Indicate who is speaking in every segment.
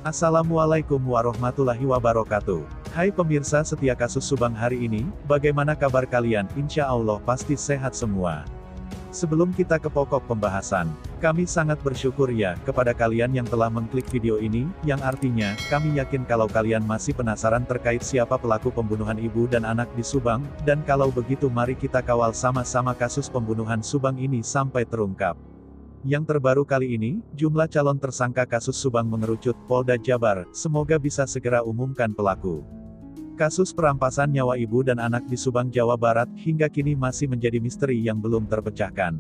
Speaker 1: Assalamualaikum warahmatullahi wabarakatuh. Hai pemirsa setia kasus Subang hari ini, bagaimana kabar kalian? Insya Allah pasti sehat semua. Sebelum kita ke pokok pembahasan, kami sangat bersyukur ya, kepada kalian yang telah mengklik video ini, yang artinya, kami yakin kalau kalian masih penasaran terkait siapa pelaku pembunuhan ibu dan anak di Subang, dan kalau begitu mari kita kawal sama-sama kasus pembunuhan Subang ini sampai terungkap. Yang terbaru kali ini, jumlah calon tersangka kasus Subang mengerucut, Polda Jabar, semoga bisa segera umumkan pelaku. Kasus perampasan nyawa ibu dan anak di Subang, Jawa Barat, hingga kini masih menjadi misteri yang belum terpecahkan.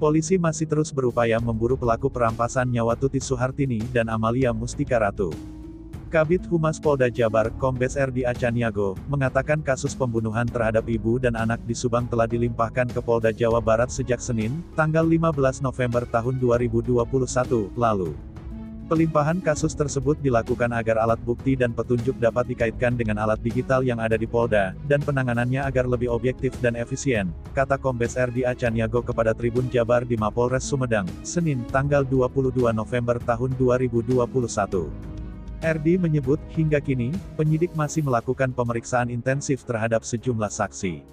Speaker 1: Polisi masih terus berupaya memburu pelaku perampasan nyawa Tuti Suhartini dan Amalia Mustika Ratu. Kabid Humas Polda Jabar, Kombes RD Acaniago, mengatakan kasus pembunuhan terhadap ibu dan anak di Subang telah dilimpahkan ke Polda Jawa Barat sejak Senin, tanggal 15 November tahun 2021, lalu. Pelimpahan kasus tersebut dilakukan agar alat bukti dan petunjuk dapat dikaitkan dengan alat digital yang ada di Polda, dan penanganannya agar lebih objektif dan efisien, kata Kombes RD Acaniago kepada Tribun Jabar di Mapolres Sumedang, Senin, tanggal 22 November tahun 2021. RD menyebut, hingga kini, penyidik masih melakukan pemeriksaan intensif terhadap sejumlah saksi.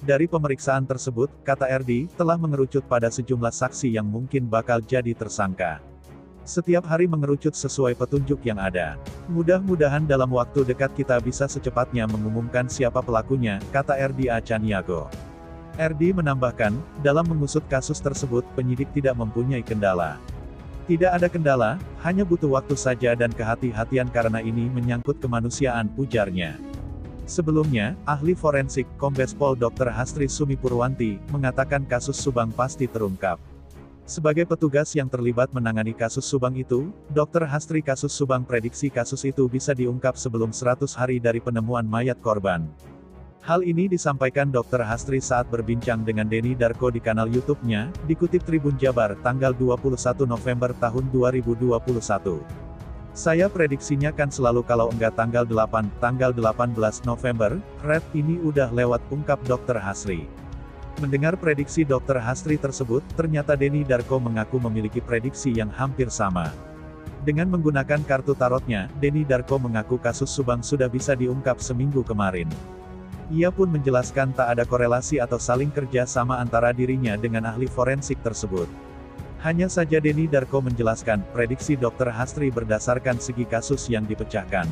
Speaker 1: Dari pemeriksaan tersebut, kata RD, telah mengerucut pada sejumlah saksi yang mungkin bakal jadi tersangka. Setiap hari mengerucut sesuai petunjuk yang ada. Mudah-mudahan dalam waktu dekat kita bisa secepatnya mengumumkan siapa pelakunya, kata RD Acaniago. RD menambahkan, dalam mengusut kasus tersebut, penyidik tidak mempunyai kendala. Tidak ada kendala, hanya butuh waktu saja dan kehati-hatian karena ini menyangkut kemanusiaan, ujarnya. Sebelumnya, ahli forensik, Kombes Pol Dr. Hastri Sumi Purwanti, mengatakan kasus Subang pasti terungkap. Sebagai petugas yang terlibat menangani kasus Subang itu, Dr. Hastri kasus Subang prediksi kasus itu bisa diungkap sebelum 100 hari dari penemuan mayat korban. Hal ini disampaikan Dr. Hastri saat berbincang dengan Denny Darko di kanal YouTube-nya, dikutip Tribun Jabar, tanggal 21 November tahun 2021. Saya prediksinya kan selalu kalau enggak tanggal 8, tanggal 18 November, Red, ini udah lewat, ungkap Dr. Hastri. Mendengar prediksi Dr. Hastri tersebut, ternyata Denny Darko mengaku memiliki prediksi yang hampir sama. Dengan menggunakan kartu tarotnya, Denny Darko mengaku kasus Subang sudah bisa diungkap seminggu kemarin. Ia pun menjelaskan tak ada korelasi atau saling kerja sama antara dirinya dengan ahli forensik tersebut. Hanya saja Denny Darko menjelaskan, prediksi Dr. Hastri berdasarkan segi kasus yang dipecahkan.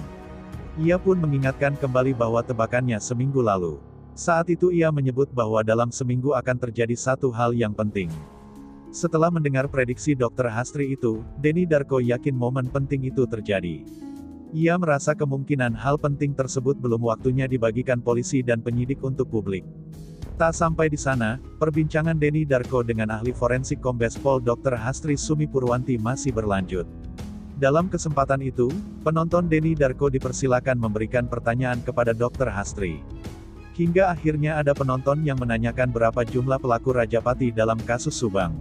Speaker 1: Ia pun mengingatkan kembali bahwa tebakannya seminggu lalu. Saat itu ia menyebut bahwa dalam seminggu akan terjadi satu hal yang penting. Setelah mendengar prediksi Dr. Hastri itu, Denny Darko yakin momen penting itu terjadi. Ia merasa kemungkinan hal penting tersebut belum waktunya dibagikan polisi dan penyidik untuk publik. Tak sampai di sana, perbincangan Denny Darko dengan ahli forensik Kombes Pol Dr. Hastri Sumi Purwanti masih berlanjut. Dalam kesempatan itu, penonton Denny Darko dipersilakan memberikan pertanyaan kepada Dr. Hastri. Hingga akhirnya ada penonton yang menanyakan berapa jumlah pelaku Rajapati dalam kasus Subang.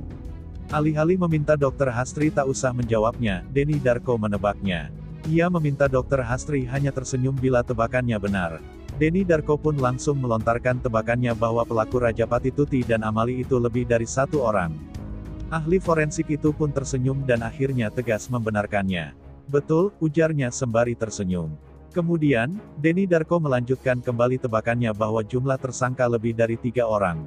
Speaker 1: Alih-alih meminta Dr. Hastri tak usah menjawabnya, Denny Darko menebaknya. Ia meminta Dr. Hastri hanya tersenyum bila tebakannya benar. Denny Darko pun langsung melontarkan tebakannya bahwa pelaku Rajapati Tuti dan Amali itu lebih dari satu orang. Ahli forensik itu pun tersenyum dan akhirnya tegas membenarkannya. Betul, ujarnya sembari tersenyum. Kemudian, Denny Darko melanjutkan kembali tebakannya bahwa jumlah tersangka lebih dari 3 orang.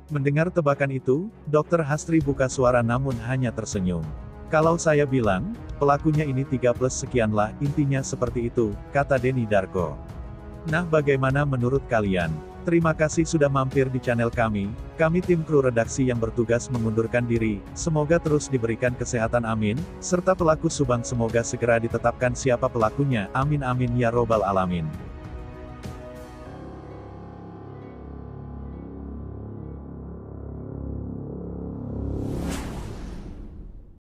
Speaker 1: Mendengar tebakan itu, Dr. Hastri buka suara namun hanya tersenyum. Kalau saya bilang, pelakunya ini 3 plus sekian lah, intinya seperti itu, kata Denny Darko. Nah bagaimana menurut kalian? Terima kasih sudah mampir di channel kami tim kru redaksi yang bertugas mengundurkan diri, semoga terus diberikan kesehatan amin, serta pelaku Subang semoga segera ditetapkan siapa pelakunya, amin amin ya robbal alamin.